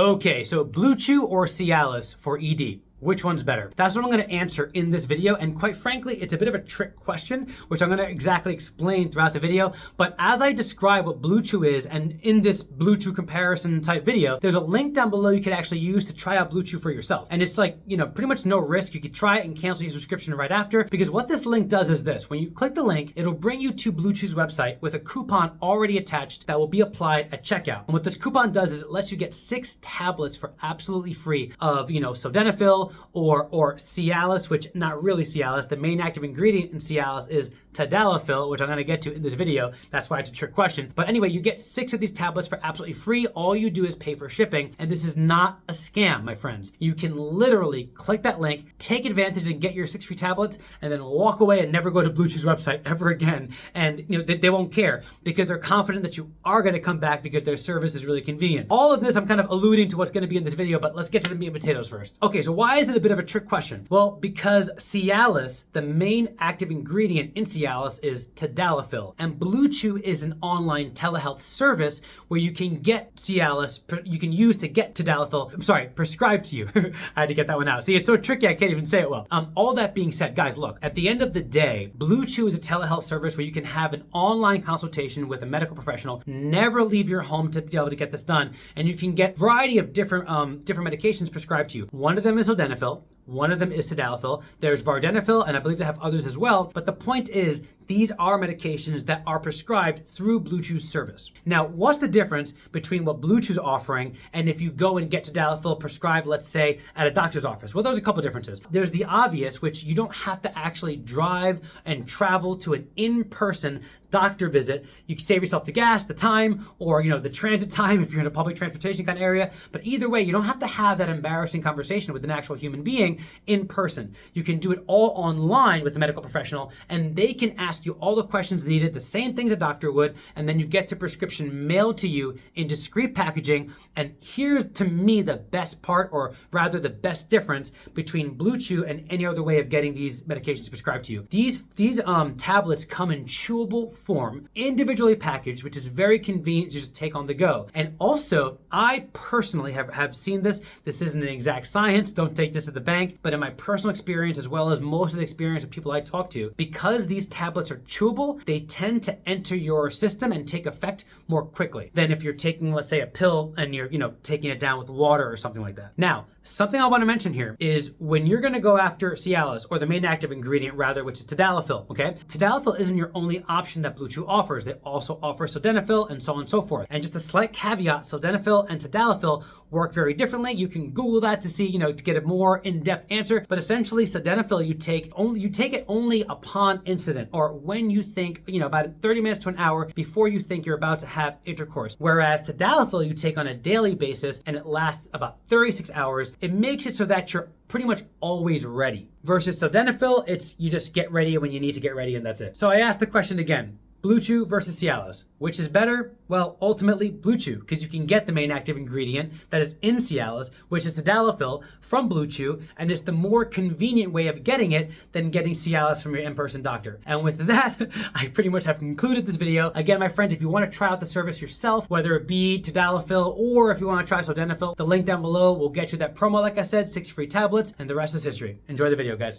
Okay, so BlueChew or Cialis for ED? Which one's better? That's what I'm going to answer in this video, and quite frankly, it's a bit of a trick question, which I'm going to exactly explain throughout the video. But as I describe what BlueChew is, and in this BlueChew comparison type video, there's a link down below you can actually use to try out BlueChew for yourself. And it's like, pretty much no risk. You could try it and cancel your subscription right after, because what this link does is this. When you click the link, it'll bring you to BlueChew's website with a coupon already attached that will be applied at checkout. And what this coupon does is it lets you get 6 tablets for absolutely free of, Sildenafil or Cialis, which not really Cialis. The main active ingredient in Cialis is Tadalafil, which I'm going to get to in this video. That's why it's a trick question. But anyway, you get 6 of these tablets for absolutely free. All you do is pay for shipping. And this is not a scam, my friends. You can literally click that link, take advantage and get your 6 free tablets, and then walk away and never go to BlueChew's website ever again. And they won't care because they're confident that you are going to come back because their service is really convenient. All of this, I'm kind of alluding to what's going to be in this video, but let's get to the meat and potatoes first. Okay, so why is it a bit of a trick question? Well, because Cialis, the main active ingredient in Cialis, is Tadalafil, and BlueChew is an online telehealth service where you can get Cialis, you can use to get Tadalafil, prescribed to you. I had to get that one out. See, it's so tricky, I can't even say it well. All that being said, guys, look, at the end of the day, BlueChew is a telehealth service where you can have an online consultation with a medical professional, never leave your home to be able to get this done, and you can get a variety of different medications prescribed to you. One of them is Sildenafil. One of them is Tadalafil. There's Vardenafil, and I believe they have others as well. But the point is, these are medications that are prescribed through BlueChew's service. Now, what's the difference between what BlueChew's offering and if you go and get Tadalafil prescribed, let's say, at a doctor's office? Well, there's a couple differences. There's the obvious, which you don't have to actually drive and travel to an in-person doctor visit. You can save yourself the gas, the time, or the transit time if you're in a public transportation kind of area. But either way, you don't have to have that embarrassing conversation with an actual human being in person. You can do it all online with a medical professional, and they can ask you all the questions needed, the same things a doctor would, and then you get the prescription mailed to you in discreet packaging. And here's, to me, the best part, or rather the best difference between BlueChew and any other way of getting these medications prescribed to you. These tablets come in chewable form, individually packaged, which is very convenient to just take on the go. And also, I personally have seen this. This isn't an exact science, don't take this to the bank, but in my personal experience, as well as most of the experience of people I talk to, because these tablets are chewable, they tend to enter your system and take effect more quickly than if you're taking, let's say, a pill and you're, taking it down with water or something like that. Now, something I want to mention here is when you're going to go after Cialis, or the main active ingredient rather, which is Tadalafil, okay? Tadalafil isn't your only option that BlueChew offers. They also offer Sildenafil and so on and so forth. And just a slight caveat, Sildenafil and Tadalafil work very differently. You can Google that to see, to get a more in-depth answer. But essentially, Sildenafil, you take it only upon incident, or when you think, about 30 minutes to an hour before you think you're about to have intercourse. Whereas Tadalafil, you take on a daily basis, and it lasts about 36 hours. It makes it so that you're pretty much always ready. Versus Sildenafil, it's you just get ready when you need to get ready, and that's it. So I asked the question again. BlueChew versus Cialis. Which is better? Well, ultimately BlueChew, because you can get the main active ingredient that is in Cialis, which is Tadalafil, from BlueChew, and it's the more convenient way of getting it than getting Cialis from your in-person doctor. And with that, I pretty much have concluded this video. Again, my friends, if you want to try out the service yourself, whether it be Tadalafil or if you want to try Sildenafil, the link down below will get you that promo, like I said, 6 free tablets, and the rest is history. Enjoy the video, guys.